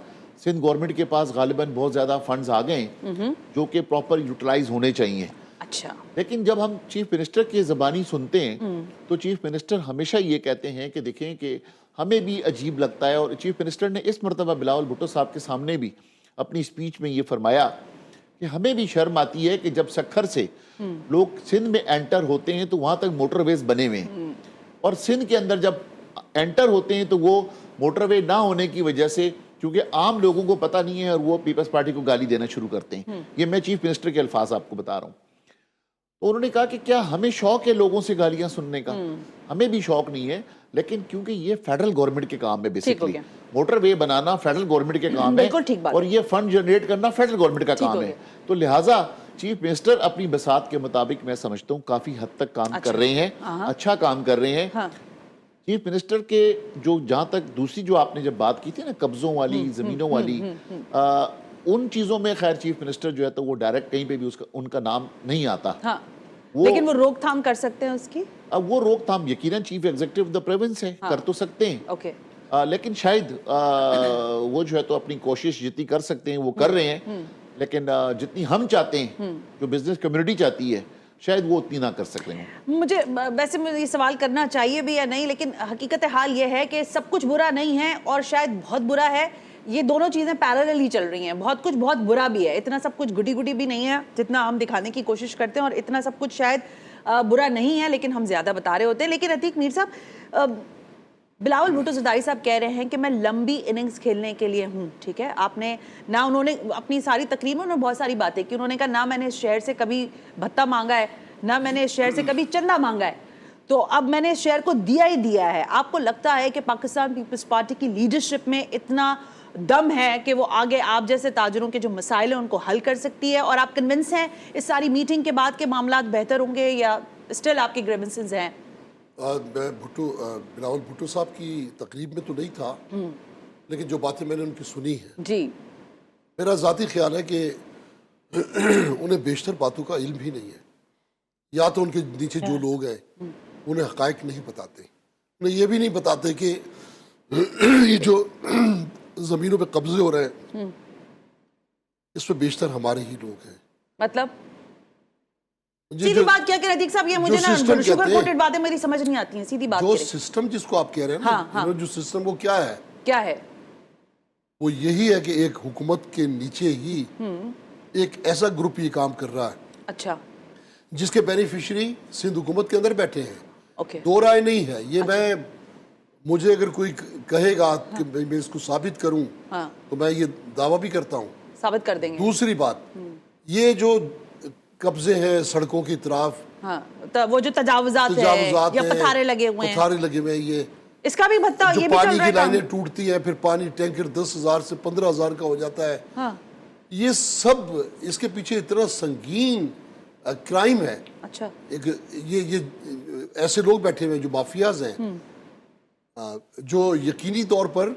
سندھ گورنمنٹ کے پاس غالباً بہت زیادہ فنڈز آ گئے ہیں جو کہ پراپر یوٹیلائز ہونے چاہیے. اچھا. لیکن جب ہم چیف منسٹر کی زبانی سنتے ہیں تو چیف منسٹر ہمیشہ یہ کہتے ہیں کہ دیکھیں کہ ہمیں بھی عجیب لگتا ہے, اور چیف منسٹر نے اس مرتبہ بلاول بھٹو صاحب کے سامنے بھی اپنی اسپیچ میں یہ فرمایا کہ ہمیں بھی شرم آتی ہے کہ جب سکھر سے لوگ سندھ میں انٹر ہوتے ہیں تو وہاں تک موٹر ویز بنے ہوئے ہیں, اور سندھ کے اندر جب انٹر ہوتے ہیں تو وہ موٹر وے نہ ہونے کی وجہ سے, کیونکہ عام لوگوں کو پتہ نہیں ہے اور وہ پیپلز پارٹی کو گالی دینا شروع کرتے ہیں. یہ میں چیف منسٹر کے الفاظ آپ کو بتا رہا ہوں. تو انہوں نے کہا کہ کیا ہمیں شوق ہے لوگوں سے گالیاں سننے کا؟ ہمیں بھی شوق نہیں ہے, لیکن کیونکہ یہ فیڈرل گورنمنٹ کے کام ہے, بیسیکلی موٹر وے بنانا فیڈرل گورنمنٹ کے کام ہے, اور یہ فنڈ جنریٹ کرنا فیڈرل گورنمنٹ کا کام ہے. تو لہٰذا چیف منسٹر اپنی بساط کے مطابق میں سمجھتا ہوں کافی حد تک کام کر رہے ہیں, اچھا کام کر رہے ہیں. چیف منسٹر کے جو جہاں تک دوسری جو آپ نے جب بات کی تھی نا قبضوں والی, زمینوں والی, ان چیزوں میں خیر چیف منسٹر جو ہے تو وہ ڈائریکٹ کہیں پہ بھی ان کا نام نہیں آتا. لیکن وہ روک تھام کر سکتے ہیں اس کی. اب وہ روک تھام یقیناً chief executive of the province ہے, کر تو سکتے ہیں. اوکے. لیکن شاید وہ جو ہے تو اپنی کوشش جتنی کر سکتے ہیں وہ کر رہے ہیں, لیکن جتنی ہم چاہتے ہیں, جو بزنس کمیونٹی چاہتی ہے, شاید وہ اتنی نہ کر سکتے ہیں. مجھے ویسے یہ سوال کرنا چاہیے بھی یا نہیں, لیکن حقیقت حال یہ ہے کہ سب کچھ برا نہیں ہے اور شاید بہت برا ہے. یہ دونوں چیزیں پیرالل ہی چل رہی ہیں. بہت کچھ بہت برا بھی ہے, اتنا سب کچھ گڈی گڈی بھی نہیں ہے جتنا ہم دکھانے کی کوشش کرتے ہیں, اور اتنا سب کچھ شاید برا نہیں ہے لیکن ہم زیادہ بتا رہے ہوتے ہیں. لیکن عتیق میر صاحب, بلاول بھٹو زرداری صاحب کہہ رہے ہیں کہ میں لمبی اننگز کھیلنے کے لیے ہوں, ٹھیک ہے. آپ نے نہ, انہوں نے اپنی ساری تقریر میں انہوں نے بہت ساری باتیں کی. انہوں نے کہا نہ میں نے اس شہر سے کبھی بھتہ مانگا ہے, نہ میں نے اس شہر سے کبھی چندہ مانگا ہے, تو اب میں نے اس شہر کو دیا ہی دیا ہے. آپ کو لگتا ہے کہ پاکستان پیپلز پارٹی کی لیڈرشپ میں اتنا دم ہے کہ وہ آگے آپ جیسے تاجروں کے جو مسائل ہیں ان کو حل کر سکتی ہے, اور آپ کنونس ہیں اس ساری میٹنگ کے بعد کے معاملات بہتر ہوں گے, یا اسٹل آپ کے گریونسز ہیں؟ میں بلاول بھٹو صاحب کی تقریب میں تو نہیں تھا, لیکن جو باتیں میں نے ان کی سنی ہیں, جی, میرا ذاتی خیال ہے کہ انہیں بیشتر باتوں کا علم ہی نہیں ہے, یا تو ان کے نیچے جو لوگ ہیں انہیں حقائق نہیں بتاتے, انہیں یہ بھی نہیں بتاتے کہ یہ جو زمینوں پہ قبضے ہو رہے ہیں اس پہ بیشتر ہمارے ہی لوگ ہیں. مطلب سیدھی بات کیا کہ عتیق صاحب, یہ مجھے نا شوگر کوٹڈ باتیں میری سمجھ نہیں آتی ہیں, سیدھی بات جو سسٹم جس کو آپ کہہ رہے ہیں نا, جو سسٹم وہ کیا ہے, کیا ہے وہ یہی ہے کہ ایک حکومت کے نیچے ہی ایک ایسا گروپ یہ کام کر رہا ہے, اچھا, جس کے بینیفیشری سندھ حکومت کے اندر بیٹھے ہیں. اوکے, دو رائے نہیں ہے یہ. میں مجھے اگر کوئی کہے گا کہ میں اس کو ثابت کروں تو میں یہ دعویٰ بھی کرتا ہوں, ثابت کر دیں گے. دوسری بات, یہ جو قبضے ہیں سڑکوں کی طرف, وہ جو تجاوزات ہیں یا پتھارے لگے ہوئے ہیں, یہ اس کا بھی بھتہ, یہ بھی چل رہا ہے. پانی کی لائنیں ٹوٹتی ہیں, پھر پانی ٹینکر 10,000 سے 15,000 کا ہو جاتا ہے, یہ سب اس کے پیچھے اتنا سنگین کرائم ہے. اچھا, یہ ایسے لوگ بیٹھے ہوئے ہیں جو مافیاز ہیں, جو یقینی طور پر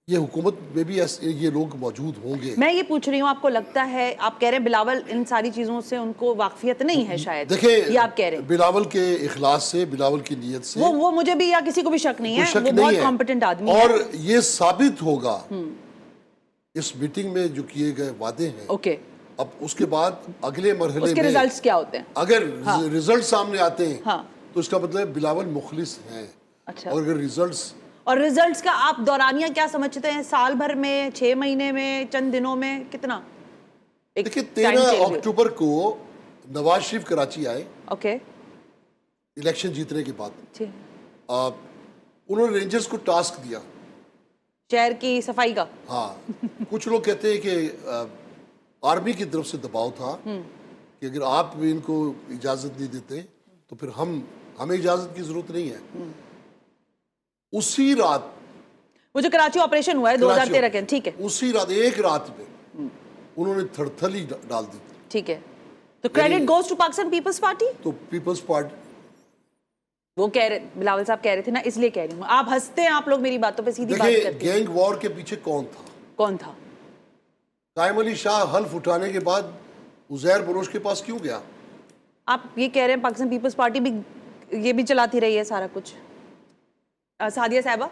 یہ حکومت میں بھی یہ لوگ موجود ہوں گے. میں یہ پوچھ رہی ہوں, آپ کو لگتا ہے, آپ کہہ رہے ہیں بلاول ان ساری چیزوں سے ان کو واقفیت نہیں ہے شاید, یہ آپ کہہ رہے ہیں بلاول کے اخلاص سے, بلاول کی نیت سے, وہ مجھے بھی یا کسی کو بھی شک نہیں ہے, وہ بہت کمپیٹنٹ آدمی ہے, اور یہ ثابت ہوگا اس میٹنگ میں جو کیے گئے وعدے ہیں. اوکے, اب اس کے بعد اگلے مرحلے اس کے ریزلٹس کیا ہوتے ہیں؟ اگر ریزلٹ سامنے آتے ہیں تو اس کا مطلب بلاول مخلص ہیں. اچھا, اور اگر ریزلٹس کا آپ دورانیہ کیا سمجھتے ہیں, سال بھر میں, 6 مہینے میں, چند دنوں میں, کتنا؟ دیکھیں 13 اکتوبر کو نواز شریف کراچی آئے, اوکے, الیکشن جیتنے کے بعد انہوں نے رینجرز کو ٹاسک دیا شہر کی صفائی کا. ہاں, کچھ لوگ کہتے ہیں کہ آرمی کی طرف سے دباؤ تھا کہ اگر آپ ان کو اجازت نہیں دیتے تو پھر ہمیں اجازت کی ضرورت نہیں ہے. اسی رات وہ جو کراچی آپریشن ہوا ہے 2013 کے, ٹھیک ہے, اسی رات, ایک رات میں انہوں نے تھڑتھلی ڈال دی, ٹھیک ہے. تو credit goes to Pakistan Peoples Party. تو پیپلز پارٹی وہ کہہ رہے, بلاول صاحب کہہ رہے تھے نا, اس لیے کہہ رہی ہوں, آپ ہنستے ہیں آپ لوگ میری باتوں پہ, سیدھی بات کرتے ہیں. گینگ وار کے پیچھے کون تھا؟ قائم علی شاہ حلف اٹھانے کے بعد عزیر بلوچ کے پاس کیوں گیا؟ آپ یہ کہہ رہے ہیں پاکستان پیپلز پارٹی بھی یہ بھی چلاتی رہی ہے سارا کچھ. سعدیہ صاحبہ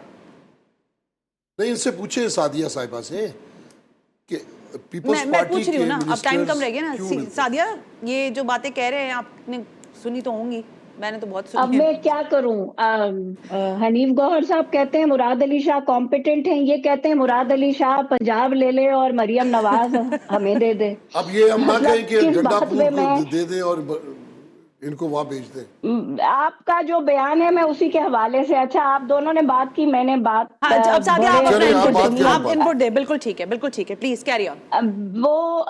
نہیں, ان سے پوچھے سعدیہ صاحبہ سے کہ پیپلز میں پارٹی پوچھ رہی ہوں نا, اب ٹائم کم رہ گیا نا. کیوں سعدیہ, یہ جو باتیں کہہ رہے ہیں آپ نے سنی تو ہوں گی, میں نے تو بہت سنی. اب میں کیا کروں, حنیف گوہر صاحب کہتے ہیں مراد علی شاہ کمپیٹنٹ ہیں, یہ کہتے ہیں مراد علی شاہ پنجاب لے لے اور مریم نواز ہمیں دے دے. اب یہ ہم نہ کہیں کہ کس ڈنڈا بات میں پھونک دے دیں اور ان کو وہاں بھیج دیں. آپ کا جو بیان ہے میں اسی کے حوالے سے, اچھا آپ دونوں نے بات کی, میں نے بات, اب سعدیہ آپ بڑے- ان کو دیں. بالکل ٹھیک ہے, بالکل ٹھیک ہے, پلیز کیری آن. وہ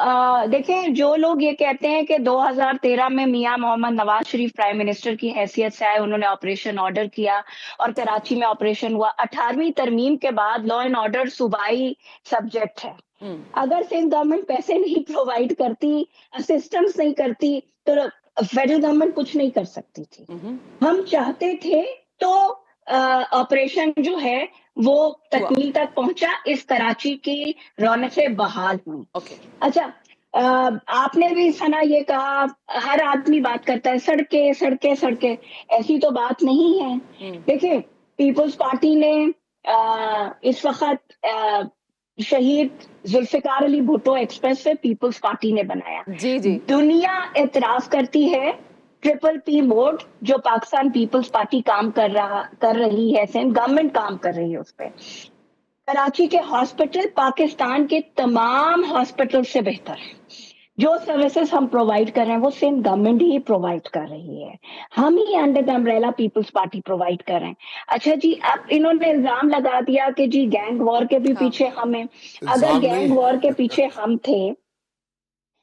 دیکھیں, جو لوگ یہ کہتے ہیں کہ 2013 میں میاں محمد نواز شریف پرائم منسٹر کی حیثیت سے آئے, انہوں نے آپریشن آرڈر کیا اور کراچی میں آپریشن ہوا. 18ویں ترمیم کے بعد لا اینڈ آرڈر صوبائی سبجیکٹ ہے. اگر سندھ گورنمنٹ پیسے نہیں پرووائڈ کرتی, اسسٹنس نہیں کرتی, تو فیڈرل گورنمنٹ کچھ نہیں کر سکتی تھی. ہم چاہتے تھے تو آپریشن جو ہے وہ تکمیل تک پہنچا, اس کراچی کی رونقیں بحال ہوئی. اچھا, آپ نے بھی سنا یہ کہا ہر آدمی بات کرتا ہے سڑکیں سڑکیں سڑکیں, ایسی تو بات نہیں ہے. دیکھیں, پیپلز پارٹی نے اس وقت شہید Zulfiqar Ali Bhutto express way Peoples party نے بنایا. جی جی, دنیا اعتراف کرتی ہے ٹرپل پی موڈ جو پاکستان پیپلز پارٹی کام کر رہی ہے, سندھ گورنمنٹ کام کر رہی ہے اس پہ. کراچی کے ہاسپٹل پاکستان کے تمام ہاسپٹل سے بہتر ہے. जो सर्विसेज हम प्रोवाइड कर रहे हैं वो सेम गवर्नमेंट ही प्रोवाइड कर रही है, हम ही under the umbrella People's Party provide कर रहे हैं। अच्छा जी, अब इन्होंने इल्जाम लगा दिया कि जी गैंग वॉर के भी पीछे हम हैं। अगर इल्जाम गैंग नहीं। वॉर के पीछे हम थे,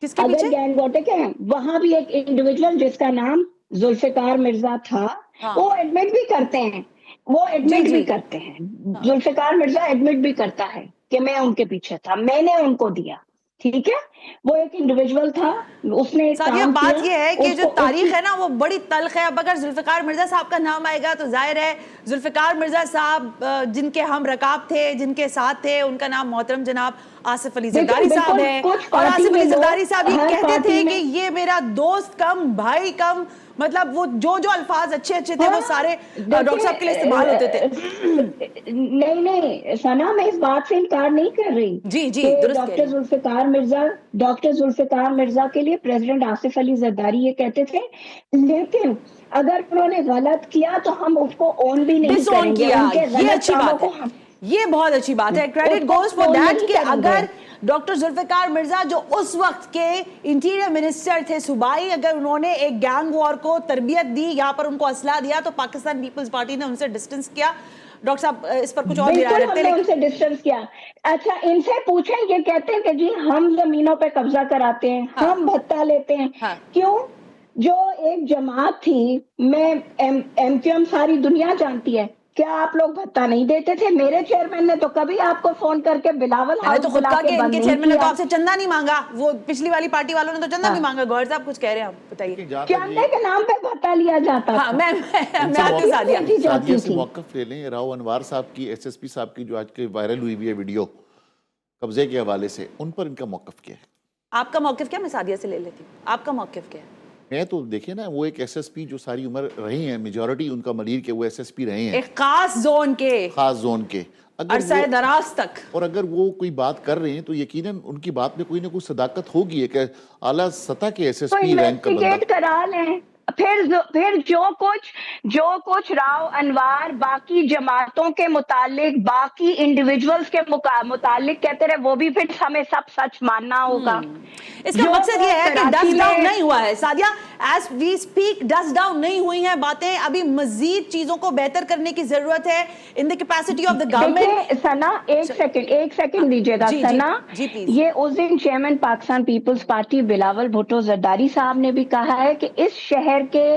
किसके अगर पीछे? गैंग वॉर के हैं, वहां भी एक इंडिविजुअल जिसका नाम जुल्फिकार मिर्जा था, हाँ। वो एडमिट भी करते हैं, वो जी, एडमिट जी। भी करते हैं, जुल्फिकार मिर्जा एडमिट भी करता है कि मैं उनके पीछे था, मैंने उनको दिया। ठीक है, वो एक इंडिविजुअल था, उसने एक सादिया, काम बात किया, ये है कि जो उसको- तारीख है ना वो बड़ी तल्ख है। अब अगर जुल्फिकार मिर्जा साहब का नाम आएगा तो जाहिर है जुल्फिकार मिर्जा साहब जिनके हम रकाब थे, जिनके साथ थे, उनका नाम मोहतरम जनाब आसिफ अली बिल्कुल, जरदारी साहब बिल्कुल, है। कुछ और पार्टी आसिफ अली में लोग जरदारी साहब ये हर कहते पार्टी थे में- कि ये मेरा दोस्त कम, भाई कम, मतलब वो जो जो अल्फाज अच्छे अच्छे थे वो सारे डॉक्टर साहब के लिए इस्तेमाल होते थे। नहीं सना, मैं इस बात से इनकार नहीं कर रही जी, जी, कि दुरुस्त कह रही हैं। डॉक्टर जुल्फिकार मिर्जा के लिए प्रेसिडेंट आसिफ अली जरदारी ये कहते थे, लेकिन अगर उन्होंने गलत किया तो हम उसको ओन भी नहीं डिसऑन करेंगे, किया, उनके ये गलत अच्छी कामों बात को है, हम ये बहुत अच्छी बात है। क्रेडिट उसको गोज फॉर फोन दैट नहीं कि करेंगे। अगर डॉक्टर जुल्फिकार मिर्जा जो उस वक्त के इंटीरियर मिनिस्टर थे सूबाई, अगर उन्होंने एक गैंग वॉर को तरबियत दी, यहाँ पर उनको असला दिया, तो पाकिस्तान पीपल्स पार्टी ने उनसे डिस्टेंस किया। डॉक्टर साहब इस पर कुछ और भी राय बिल्कुल रखते हमने हैं? उनसे डिस्टेंस किया। अच्छा, इनसे पूछें, ये कहते हैं कि जी हम जमीनों पे कब्जा कराते हैं, हाँ। हम भत्ता लेते हैं। हाँ। क्यों? जो एक जमात थी, मैं एमक्यूएम सारी दुनिया जानती है, क्या आप लोग भत्ता नहीं देते थे? मेरे चेयरमैन ने तो कभी आपको फोन करके बिलावल मैंने हाउस तो खुद बुला कहा के कि बंद इनके नहीं चेयरमैन ने तो किया। आपसे चंदा नहीं मांगा, वो पिछली वाली पार्टी वालों ने तो चंदा हाँ। नहीं मांगा। गौहर साहब कुछ कह रहे हैं, आप बताइए। लेकिन जहाँ तक चंदे के नाम पे भत्ता लिया जाता हाँ, था। मैं इनसे आती हूँ सादिया। दी जाती सादिया से थी। मौक़िफ़ ले लें। राव अनवार साहब की, एसएसपी साहब की जो आज के वायरल हुई है वीडियो कब्जे के हवाले से, उन पर इनका मौक़िफ़ क्या है? आपका मौक़िफ़ क्या? मैं सादिया से ले लेती हूँ, आपका मौक़िफ़ क्या है? मैं तो देखिए ना, वो एक एसएसपी जो सारी उम्र रही हैं, मेजॉरिटी उनका मलीर के वो एसएसपी रहे हैं, एक खास जोन के, खास जोन के। अरसा दराज तक। और अगर वो कोई बात कर रहे हैं तो यकीनन उनकी बात में कोई ना कोई सदाकत होगी। एक आला सतह के तो एसएसपी रैंक का बंदा। इन्वेस्टिगेट करा लें। फिर जो कुछ राव अनवार बाकी जमातों के मुतालिक, बाकी इंडिविजुअल्स के मुतालिक कहते रहे, वो भी फिर हमें सब सच मानना होगा। इसका जो मकसद ये है कि कराची डस्ट डाउन में- नहीं हुआ है Sadia, as we speak dust down नहीं हुई हैं बातें। अभी मजीद चीजों को बेहतर करने की जरूरत है in the capacity of the government. देखिए सना, एक सेकंड दीजिएगा जी, जी, सना। जी, प्लीज। ये उस दिन चेयरमैन पाकिस्तान पीपल्स पार्टी बिलावल भुट्टो जरदारी साहब ने भी कहा है कि इस शहर के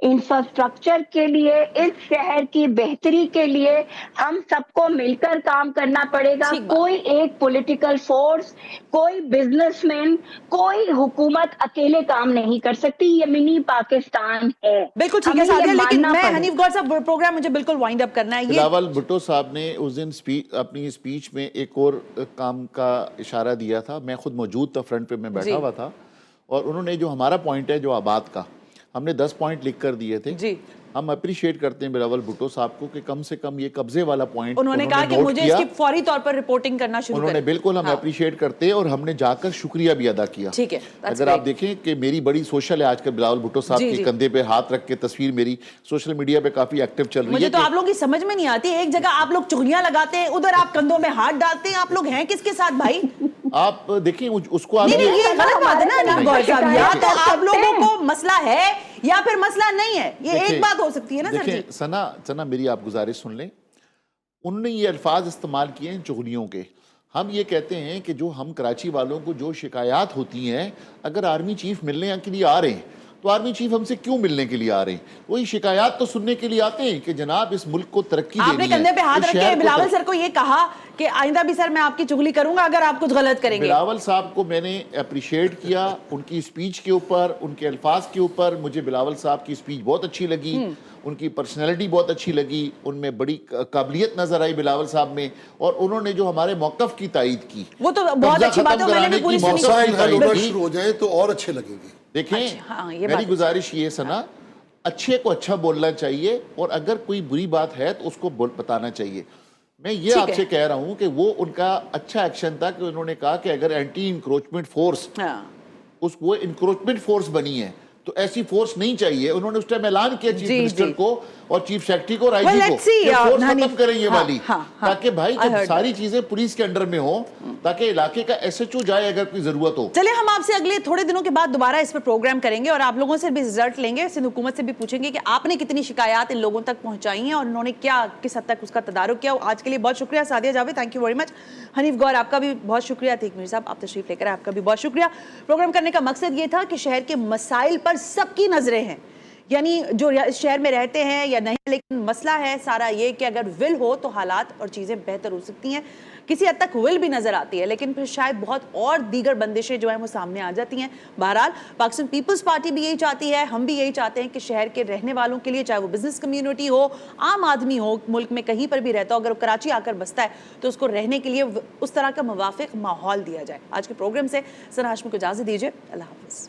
इंफ्रास्ट्रक्चर के लिए, इस शहर की बेहतरी के लिए हम सबको मिलकर काम करना पड़ेगा। ठीक बात। कोई एक पॉलिटिकल फोर्स, कोई बिजनेसमैन, कोई हुकूमत अकेले काम नहीं कर सकती। ये मिनी पाकिस्तान है। बिल्कुल ठीक है हमें ये सादिया, लेकिन मानना मैं पड़ेगा। हनीफ गौर साहब प्रोग्राम मुझे बिल्कुल वाइंड अप करना है। ये बिलावल भुट्टो साहब ने उस दिन अपनी स्पीच में एक और काम का इशारा दिया था। मैं खुद मौजूद था, फ्रंट पे मैं जी। बैठा हुआ था, और उन्होंने जो हमारा पॉइंट है जो आबाद का, हमने 10 पॉइंट लिख कर दिए थे। जी। हम अप्रिशिएट करते हैं बिलावल भुट्टो साहब को कि कम से कम ये कब्जे वाला पॉइंट उन्होंने कहा कि नोट मुझे किया। इसकी फौरी तौर पर रिपोर्टिंग करना शुरू उन्होंने करें। बिल्कुल हम हाँ। अप्रिशिएट करते हैं, और हमने जाकर शुक्रिया भी अदा किया। ठीक है, that's अगर आप great। देखें कि मेरी बड़ी सोशल है आजकल, बिलावल भुट्टो साहब जी, के जी। कंधे पे हाथ रख के तस्वीर मेरी सोशल मीडिया पे काफी एक्टिव चल रही मुझे है। तो कि आप लोगों की समझ में नहीं आती, एक जगह आप लोग चुगलियां लगाते हैं, उधर आप कंधों में हाथ डालते हैं। आप लोग हैं किसके साथ भाई? आप देखें उसको आप नहीं, नहीं, ये गलत बात है ना नहीं, हनीफ गौर साहब। नहीं, या नहीं, तो कर आप सकते लोगों हैं। को मसला है या फिर मसला नहीं है। ये देखिए, एक बात हो सकती है ना सर जी। देखिए सना मेरी आप गुजारिश सुन लें। उन्होंने ये अल्फाज इस्तेमाल किए हैं चुगलियों के। हम ये कहते हैं कि जो हम कराची वालों को जो शिकायत होती हैं, अगर आर्मी चीफ मिलने के लिए आ रहे हैं तो आर्मी चीफ हमसे क्यों मिलने के लिए आ रहे हैं? वही शिकायत तो सुनने के लिए आते हैं कि जनाब इस मुल्क को तरक्की देनी आपने है, कंधे पे हाथ इस रख शहर के को बिलावल तरक्की- सर को ये कहा कि आइंदा भी सर मैं आपकी चुगली करूंगा अगर आप कुछ गलत करेंगे। बिलावल साहब को मैंने अप्रिशिएट किया, उनकी स्पीच के ऊपर, उनके अल्फाज के ऊपर। मुझे बिलावल साहब की स्पीच बहुत अच्छी लगी, उनकी पर्सनैलिटी बहुत अच्छी लगी, उनमें बड़ी काबिलियत नजर आई बिलावल साहब में, और उन्होंने जो हमारे मौक़िफ़ की तायीद की, वो तो बहुत कब्जा अच्छी बात है, खत्म मैंने भी कराने पूरी की सुनी। मौक़िफ़ मसाइल की हल होना तायीद की। शुरू हो जाए तो और अच्छे लगेंगे। देखें, अच्छा, हाँ, ये मेरी बात है। गुजारिश ये सना, अच्छे को अच्छा बोलना चाहिए, और अगर कोई बुरी बात है तो उसको बताना चाहिए। मैं ये ठीक है। आपसे कह रहा हूं कि वो उनका अच्छा एक्शन था कि उन्होंने कहा कि अगर एंटी इंक्रोचमेंट फोर्स हाँ। वो इंक्रोचमेंट फोर्स बनी है تو ایسی فورس نہیں چاہیے. انہوں نے اس ٹائم اعلان کیا چیف جی، منسٹر جی. کو اور چیف سیکرٹری کو اور آئی Well, جی کو let's see, کہ فورس Hanif. ختم کریں یہ ہاں، والی, ہاں, ہاں. تاکہ بھائی I جب heard ساری چیزیں پولیس کے انڈر میں ہوں, تاکہ علاقے کا ایس ایچ او جائے اگر کوئی ضرورت ہو. چلے ہم آپ سے اگلے تھوڑے دنوں کے بعد دوبارہ اس پر پروگرام کریں گے اور آپ لوگوں سے بھی رزلٹ لیں گے, سندھ حکومت سے بھی پوچھیں گے کہ آپ نے کتنی شکایات ان لوگوں تک پہنچائی ہیں اور انہوں نے کیا کس حد تک اس کا تدارک کیا. آج کے لیے بہت شکریہ Sadia Javed, thank you very much. Hanif گور آپ کا بھی بہت شکریہ. عتیق میر صاحب آپ تشریف لے کر آپ کا بھی بہت شکریہ. پروگرام کرنے کا مقصد یہ تھا کہ شہر کے مسائل پر سب کی نظریں ہیں, یعنی جو اس شہر میں رہتے ہیں یا نہیں, لیکن مسئلہ ہے سارا یہ کہ اگر ول ہو تو حالات اور چیزیں بہتر ہو سکتی ہیں. کسی حد تک ول بھی نظر آتی ہے, لیکن پھر شاید بہت اور دیگر بندشیں جو ہیں وہ سامنے آ جاتی ہیں. بہرحال پاکستان پیپلز پارٹی بھی یہی چاہتی ہے, ہم بھی یہی چاہتے ہیں کہ شہر کے رہنے والوں کے لیے, چاہے وہ بزنس کمیونٹی ہو, عام آدمی ہو, ملک میں کہیں پر بھی رہتا ہو, اگر وہ کراچی آ کر بستا ہے تو اس کو رہنے کے لیے اس طرح کا موافق ماحول دیا جائے. آج کے پروگرام سے سنا ہاشمی کو اجازت دیجیے. اللہ حافظ.